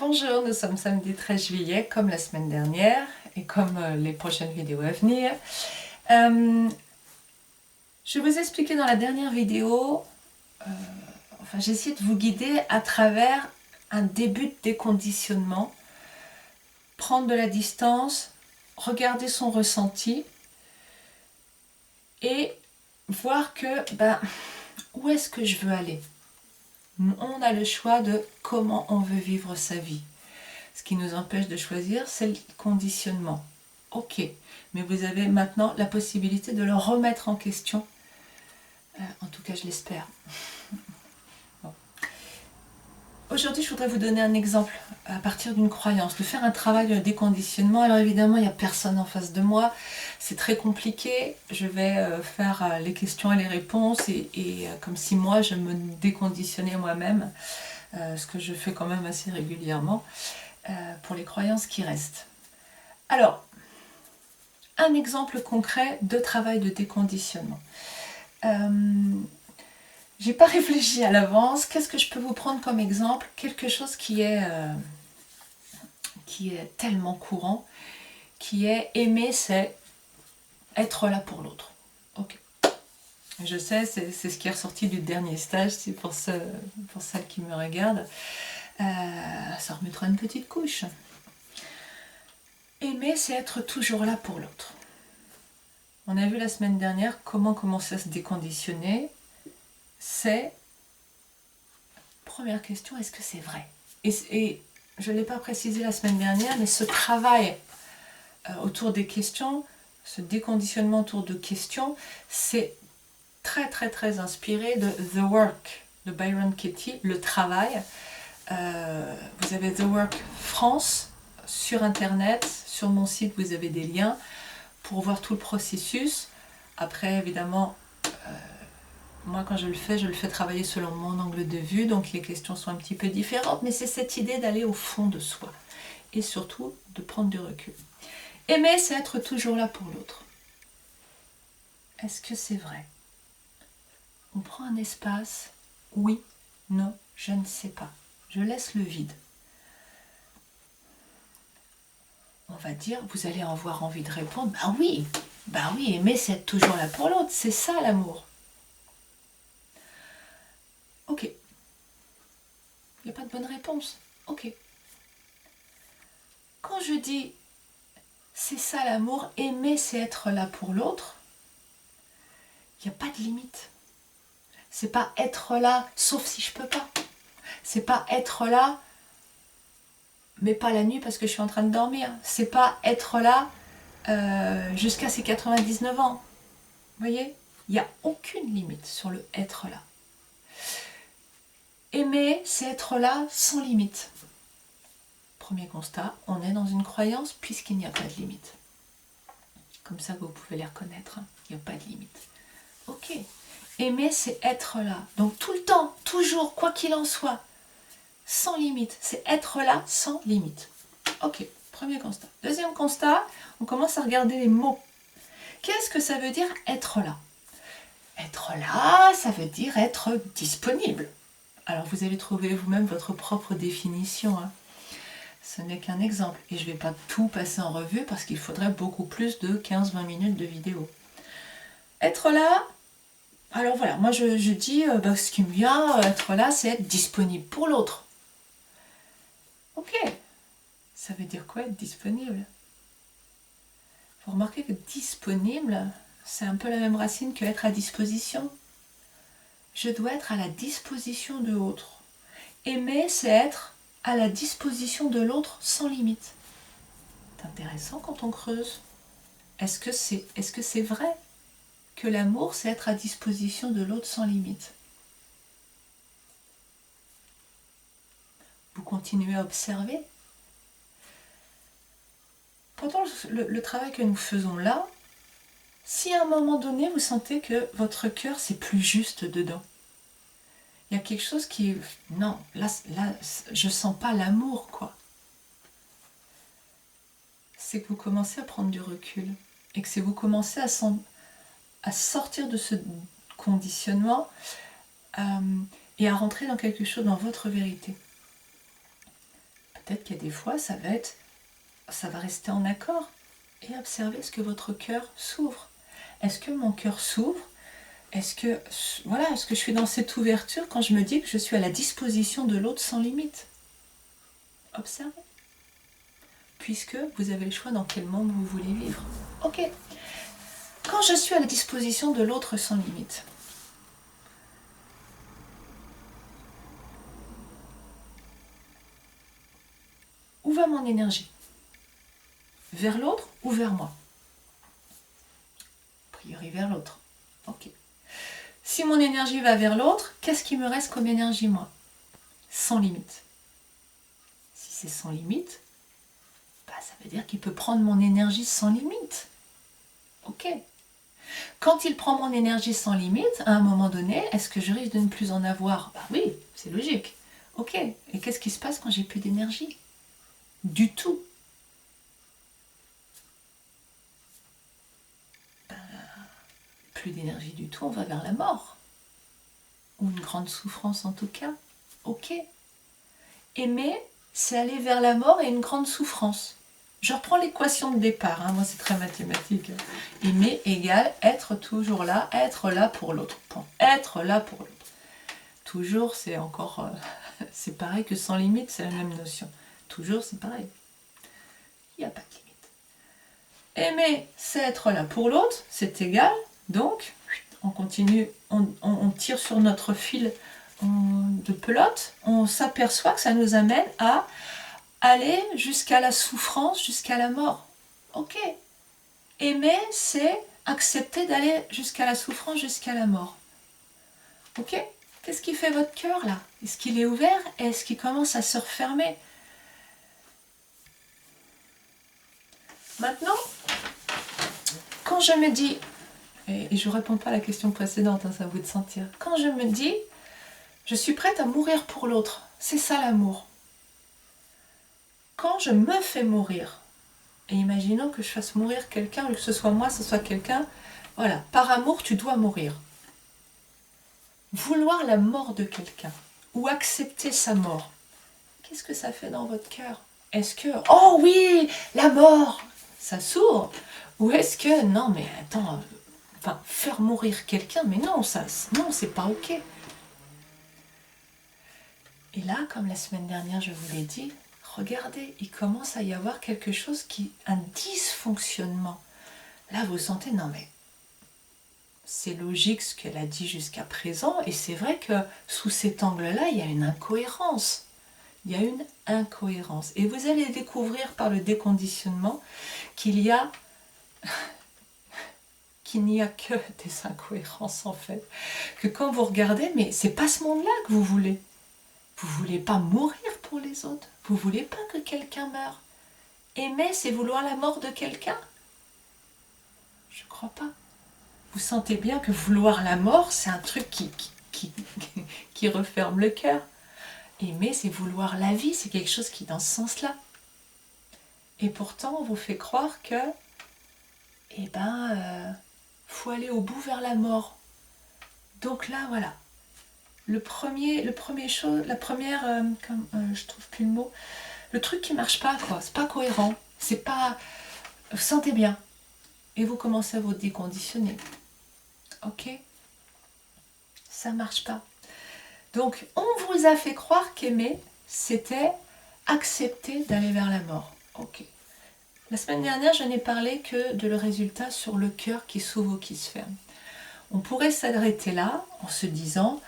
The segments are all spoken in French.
Bonjour, nous sommes samedi 13 juillet, comme la semaine dernière et comme les prochaines vidéos à venir. Je vous ai expliqué dans la dernière vidéo, j'ai essayé de vous guider à travers un début de déconditionnement, prendre de la distance, regarder son ressenti et voir que, où est-ce que je veux aller? On a le choix de comment on veut vivre sa vie. Ce qui nous empêche de choisir, c'est le conditionnement. Ok, mais vous avez maintenant la possibilité de le remettre en question. En tout cas, je l'espère. Bon. Aujourd'hui, je voudrais vous donner un exemple à partir d'une croyance, de faire un travail de déconditionnement. Alors évidemment, il n'y a personne en face de moi. C'est très compliqué. Je vais faire les questions et les réponses et comme si moi, je me déconditionnais moi-même, ce que je fais quand même assez régulièrement. Pour les croyances qui restent. Alors, un exemple concret de travail de déconditionnement. J'ai pas réfléchi à l'avance. Qu'est-ce que je peux vous prendre comme exemple? Quelque chose qui est tellement courant, qui est aimer, c'est être là pour l'autre. Ok. Je sais, c'est ce qui est ressorti du dernier stage, c'est pour celles qui me regardent. Ça remettra une petite couche. Aimer, c'est être toujours là pour l'autre. On a vu la semaine dernière comment commencer à se déconditionner. C'est, première question, est-ce que c'est vrai? Et je ne l'ai pas précisé la semaine dernière, mais ce travail autour des questions, ce déconditionnement autour de questions, c'est très très très inspiré de The Work de Byron Katie, le travail. Vous avez The Work France sur internet, sur mon site vous avez des liens pour voir tout le processus. Après évidemment, moi quand je le fais travailler selon mon angle de vue, donc les questions sont un petit peu différentes, mais c'est cette idée d'aller au fond de soi et surtout de prendre du recul. Aimer, c'est être toujours là pour l'autre. Est-ce que c'est vrai? On prend un espace, oui, non, je ne sais pas. Je laisse le vide. On va dire, vous allez avoir envie de répondre, bah oui, aimer, c'est être toujours là pour l'autre, c'est ça l'amour. Ok. Il n'y a pas de bonne réponse. Ok. Quand je dis c'est ça l'amour, aimer c'est être là pour l'autre, il n'y a pas de limite. C'est pas être là sauf si je peux pas. C'est pas être là mais pas la nuit parce que je suis en train de dormir. C'est pas être là jusqu'à ses 99 ans. Vous voyez? Il n'y a aucune limite sur le être là. Aimer, c'est être là sans limite. Premier constat, on est dans une croyance puisqu'il n'y a pas de limite. Comme ça, vous pouvez les reconnaître. Il n'y a pas de limite. Ok. Aimer, c'est être là. Donc tout le temps, toujours, quoi qu'il en soit, sans limite. C'est être là sans limite. Ok, premier constat. Deuxième constat, on commence à regarder les mots. Qu'est-ce que ça veut dire être là? Être là, ça veut dire être disponible. Alors vous allez trouver vous-même votre propre définition. Ce n'est qu'un exemple. Et je ne vais pas tout passer en revue parce qu'il faudrait beaucoup plus de 15-20 minutes de vidéo. Être là, alors voilà, moi je dis, ce qui me vient, être là, c'est être disponible pour l'autre. Ok, ça veut dire quoi être disponible? Vous remarquez que disponible, c'est un peu la même racine que être à disposition. Je dois être à la disposition de l'autre. Aimer, c'est être à la disposition de l'autre sans limite. C'est intéressant quand on creuse. Est-ce que c'est vrai que l'amour, c'est être à disposition de l'autre sans limite? Vous continuez à observer. Pendant le travail que nous faisons là, si à un moment donné, vous sentez que votre cœur, c'est plus juste dedans, il y a quelque chose qui... Non, là je sens pas l'amour, quoi. C'est que vous commencez à prendre du recul et que c'est vous commencez à sortir de ce conditionnement et à rentrer dans quelque chose, dans votre vérité. peut-être qu'il y a des fois, ça va rester en accord. Et observez ce que votre cœur s'ouvre. Est-ce que mon cœur s'ouvre? Est-ce que je suis dans cette ouverture quand je me dis que je suis à la disposition de l'autre sans limite? Observez. Puisque vous avez le choix dans quel monde vous voulez vivre. Ok. Quand je suis à la disposition de l'autre sans limite, où va mon énergie? Vers l'autre ou vers moi? A priori vers l'autre. Ok. Si mon énergie va vers l'autre, qu'est-ce qui me reste comme énergie, moi? Sans limite. Si c'est sans limite, ça veut dire qu'il peut prendre mon énergie sans limite. Ok. Quand il prend mon énergie sans limite, à un moment donné, est-ce que je risque de ne plus en avoir? Oui, c'est logique. Ok. Et qu'est-ce qui se passe quand j'ai plus d'énergie? Du tout. Plus d'énergie du tout, on va vers la mort. Ou une grande souffrance en tout cas. Ok. Aimer, c'est aller vers la mort et une grande souffrance. Je reprends l'équation de départ, hein. Moi c'est très mathématique. Aimer égale être toujours là, être là pour l'autre. Être là pour l'autre. Toujours, c'est encore... c'est pareil que sans limite, c'est la même notion. Toujours, c'est pareil. Il n'y a pas de limite. Aimer, c'est être là pour l'autre, c'est égal. Donc, on continue, on tire sur notre fil de pelote, on s'aperçoit que ça nous amène à aller jusqu'à la souffrance, jusqu'à la mort. Ok. Aimer, c'est accepter d'aller jusqu'à la souffrance, jusqu'à la mort. Ok. Qu'est-ce qui fait votre cœur là? Est-ce qu'il est ouvert? Est-ce qu'il commence à se refermer? Maintenant, quand je me dis, et je ne réponds pas à la question précédente, hein, ça vous de sentir, quand je me dis, je suis prête à mourir pour l'autre, c'est ça l'amour. Quand je me fais mourir, et imaginons que je fasse mourir quelqu'un, que ce soit moi, que ce soit quelqu'un, voilà, par amour tu dois mourir. Vouloir la mort de quelqu'un, ou accepter sa mort, qu'est-ce que ça fait dans votre cœur? Est-ce que, oh oui, la mort, ça s'ouvre? Ou est-ce que, non mais attends, enfin, faire mourir quelqu'un, mais non, non, c'est pas ok. Et là, comme la semaine dernière, je vous l'ai dit, regardez, il commence à y avoir quelque chose un dysfonctionnement. Là, vous sentez, non mais, c'est logique ce qu'elle a dit jusqu'à présent, et c'est vrai que sous cet angle-là, il y a une incohérence. Il y a une incohérence. Et vous allez découvrir par le déconditionnement qu'il n'y a que des incohérences en fait. Que quand vous regardez, mais c'est pas ce monde-là que vous voulez. Vous voulez pas mourir pour les autres. Vous voulez pas que quelqu'un meure. Aimer, c'est vouloir la mort de quelqu'un? Je crois pas. Vous sentez bien que vouloir la mort, c'est un truc qui referme le cœur. Aimer, c'est vouloir la vie, c'est quelque chose qui est dans ce sens-là. Et pourtant, on vous fait croire que, faut aller au bout vers la mort. Donc là, voilà. La première, je trouve plus le mot, le truc qui marche pas, quoi. C'est pas cohérent. C'est pas, vous sentez bien. Et vous commencez à vous déconditionner. Ok? Ça marche pas. Donc, on vous a fait croire qu'aimer, c'était accepter d'aller vers la mort. Ok. La semaine dernière, je n'ai parlé que de le résultat sur le cœur qui s'ouvre ou qui se ferme. On pourrait s'arrêter là en se disant,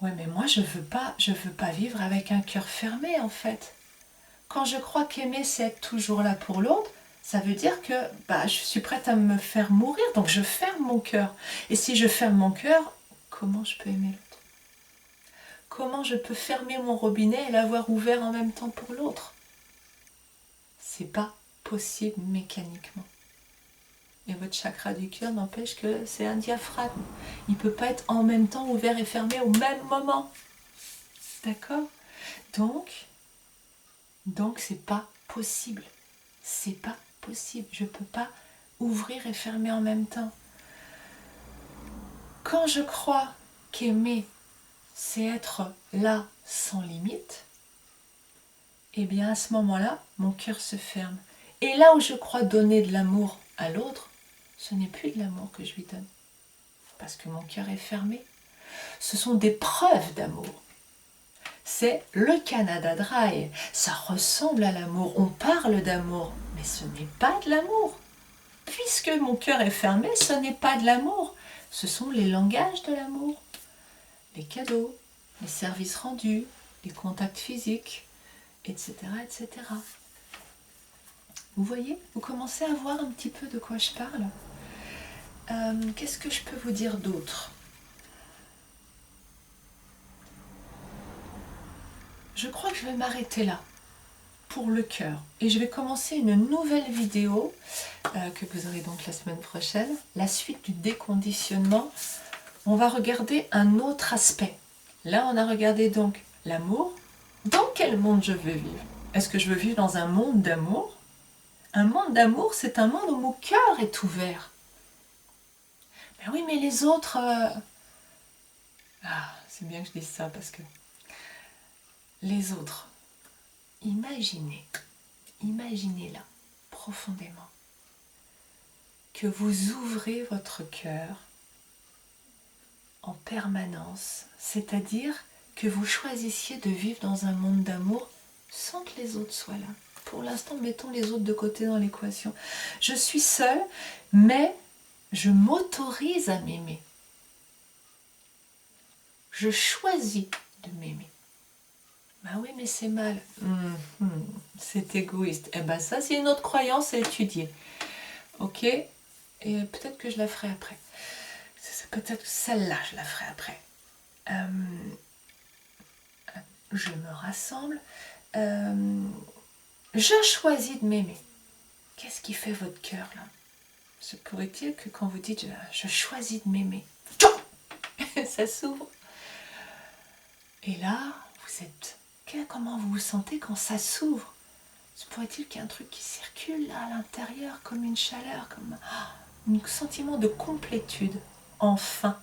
ouais, mais moi, je veux pas vivre avec un cœur fermé, en fait. Quand je crois qu'aimer, c'est être toujours là pour l'autre, ça veut dire que je suis prête à me faire mourir, donc je ferme mon cœur. Et si je ferme mon cœur, comment je peux aimer l'autre? Comment je peux fermer mon robinet et l'avoir ouvert en même temps pour l'autre? C'est pas possible mécaniquement. Et votre chakra du cœur n'empêche que c'est un diaphragme. Il ne peut pas être en même temps ouvert et fermé au même moment. D'accord? Donc c'est pas possible. C'est pas possible. Je ne peux pas ouvrir et fermer en même temps. Quand je crois qu'aimer, c'est être là sans limite, eh bien à ce moment-là, mon cœur se ferme. Et là où je crois donner de l'amour à l'autre, ce n'est plus de l'amour que je lui donne. Parce que mon cœur est fermé. Ce sont des preuves d'amour. C'est le Canada Dry. Ça ressemble à l'amour. On parle d'amour, mais ce n'est pas de l'amour. Puisque mon cœur est fermé, ce n'est pas de l'amour. Ce sont les langages de l'amour. Les cadeaux, les services rendus, les contacts physiques, etc., etc. Vous voyez, vous commencez à voir un petit peu de quoi je parle. Qu'est-ce que je peux vous dire d'autre? Je crois que je vais m'arrêter là pour le cœur. Et je vais commencer une nouvelle vidéo que vous aurez donc la semaine prochaine. La suite du déconditionnement. On va regarder un autre aspect. Là, on a regardé donc l'amour. Dans quel monde je veux vivre? Est-ce que je veux vivre dans un monde d'amour? Un monde d'amour, c'est un monde où mon cœur est ouvert. Mais oui, mais les autres... Ah, c'est bien que je dise ça parce que... Les autres, imaginez là, profondément, que vous ouvrez votre cœur en permanence, c'est-à-dire que vous choisissiez de vivre dans un monde d'amour sans que les autres soient là. Pour l'instant, mettons les autres de côté dans l'équation. Je suis seule, mais je m'autorise à m'aimer. Je choisis de m'aimer. Ben oui, mais c'est mal. C'est égoïste. Eh ben ça, c'est une autre croyance à étudier. Ok? Et peut-être que je la ferai après. Peut-être que celle-là, je la ferai après. Je me rassemble. Je choisis de m'aimer. Qu'est-ce qui fait votre cœur, là? Se pourrait-il que quand vous dites « je choisis de m'aimer », ça s'ouvre. Et là, vous êtes... Comment vous vous sentez quand ça s'ouvre? Se pourrait-il qu'il y ait un truc qui circule là à l'intérieur, comme une chaleur, comme un sentiment de complétude, enfin.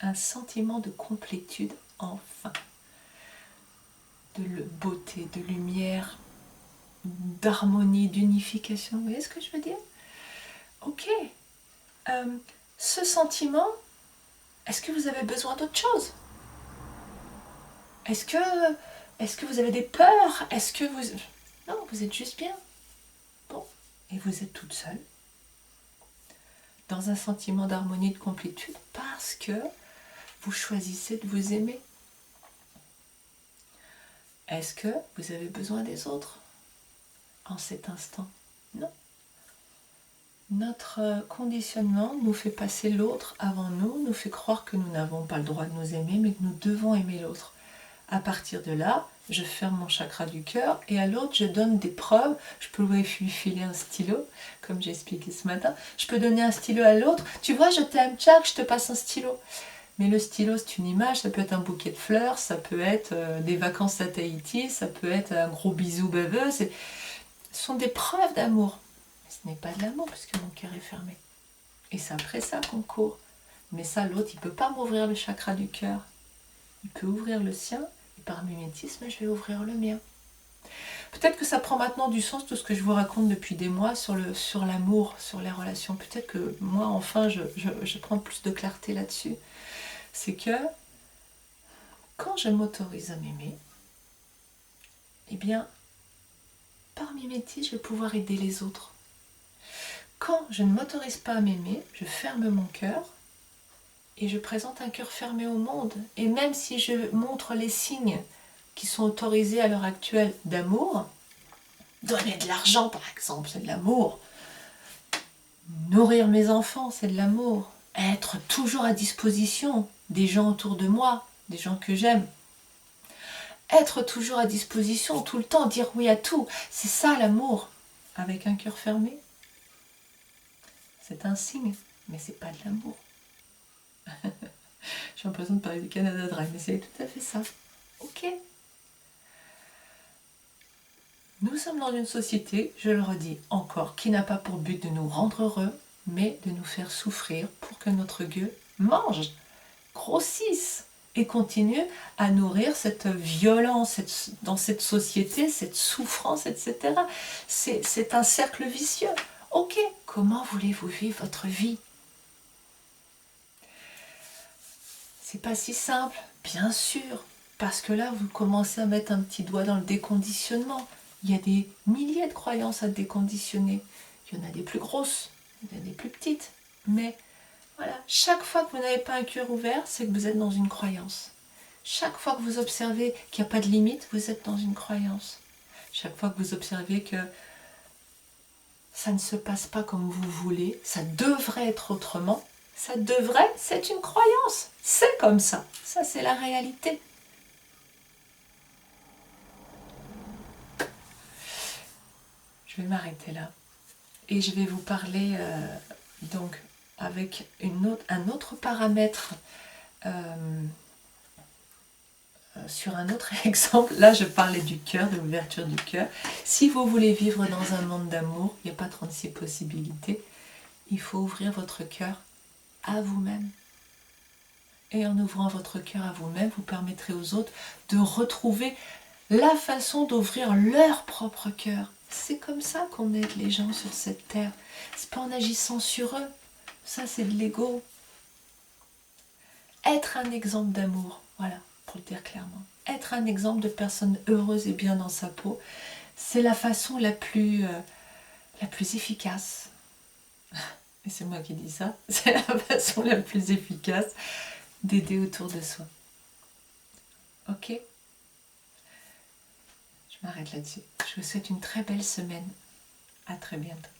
Un sentiment de complétude, enfin. De beauté, de lumière, d'harmonie, d'unification. Vous voyez ce que je veux dire? Ok. Ce sentiment, est-ce que vous avez besoin d'autre chose? Est-ce que vous avez des peurs? Est-ce que vous... Non, vous êtes juste bien. Bon, et vous êtes toute seule. Dans un sentiment d'harmonie et de complétude parce que vous choisissez de vous aimer. Est-ce que vous avez besoin des autres en cet instant? Non. Notre conditionnement nous fait passer l'autre avant nous, nous fait croire que nous n'avons pas le droit de nous aimer, mais que nous devons aimer l'autre. À partir de là, je ferme mon chakra du cœur et à l'autre, je donne des preuves. Je peux lui filer un stylo, comme j'ai expliqué ce matin. Je peux donner un stylo à l'autre. Tu vois, je t'aime, Jack, je te passe un stylo. Mais le stylo, c'est une image, ça peut être un bouquet de fleurs, ça peut être des vacances à Tahiti, ça peut être un gros bisou baveux. Ce sont des preuves d'amour. Mais ce n'est pas de l'amour puisque mon cœur est fermé. Et c'est après ça qu'on court. Mais ça, l'autre, il ne peut pas m'ouvrir le chakra du cœur. Il peut ouvrir le sien. Par mimétisme, je vais ouvrir le mien. Peut-être que ça prend maintenant du sens tout ce que je vous raconte depuis des mois sur l'amour, sur les relations. Peut-être que moi, enfin, je prends plus de clarté là-dessus. C'est que quand je m'autorise à m'aimer, eh bien, par mimétisme, je vais pouvoir aider les autres. Quand je ne m'autorise pas à m'aimer, je ferme mon cœur et je présente un cœur fermé au monde. Et même si je montre les signes qui sont autorisés à l'heure actuelle d'amour, donner de l'argent par exemple, c'est de l'amour. Nourrir mes enfants, c'est de l'amour. Être toujours à disposition des gens autour de moi, des gens que j'aime. Être toujours à disposition, tout le temps, dire oui à tout. C'est ça l'amour. Avec un cœur fermé, c'est un signe, mais c'est pas de l'amour. J'ai l'impression de parler du Canada Dry, mais c'est tout à fait ça. Ok. Nous sommes dans une société, je le redis encore, qui n'a pas pour but de nous rendre heureux, mais de nous faire souffrir pour que notre gueule mange, grossisse, et continue à nourrir cette violence dans cette société, cette souffrance, etc. C'est un cercle vicieux. Ok, comment voulez-vous vivre votre vie? C'est pas si simple, bien sûr, parce que là, vous commencez à mettre un petit doigt dans le déconditionnement. Il y a des milliers de croyances à déconditionner. Il y en a des plus grosses, il y en a des plus petites, mais voilà, chaque fois que vous n'avez pas un cœur ouvert, c'est que vous êtes dans une croyance. Chaque fois que vous observez qu'il n'y a pas de limite, vous êtes dans une croyance. Chaque fois que vous observez que ça ne se passe pas comme vous voulez, ça devrait être autrement, ça devrait, c'est une croyance. C'est comme ça. Ça, c'est la réalité. Je vais m'arrêter là. Et je vais vous parler donc avec un autre paramètre sur un autre exemple. Là, je parlais du cœur, de l'ouverture du cœur. Si vous voulez vivre dans un monde d'amour, il n'y a pas 36 possibilités. Il faut ouvrir votre cœur à vous-même. Et en ouvrant votre cœur à vous-même, vous permettrez aux autres de retrouver la façon d'ouvrir leur propre cœur. C'est comme ça qu'on aide les gens sur cette terre. C'est pas en agissant sur eux. Ça, c'est de l'ego. Être un exemple d'amour, voilà, pour le dire clairement. Être un exemple de personne heureuse et bien dans sa peau, c'est la façon la plus efficace. Et c'est moi qui dis ça. C'est la façon la plus efficace d'aider autour de soi. Ok? Je m'arrête là-dessus. Je vous souhaite une très belle semaine. À très bientôt.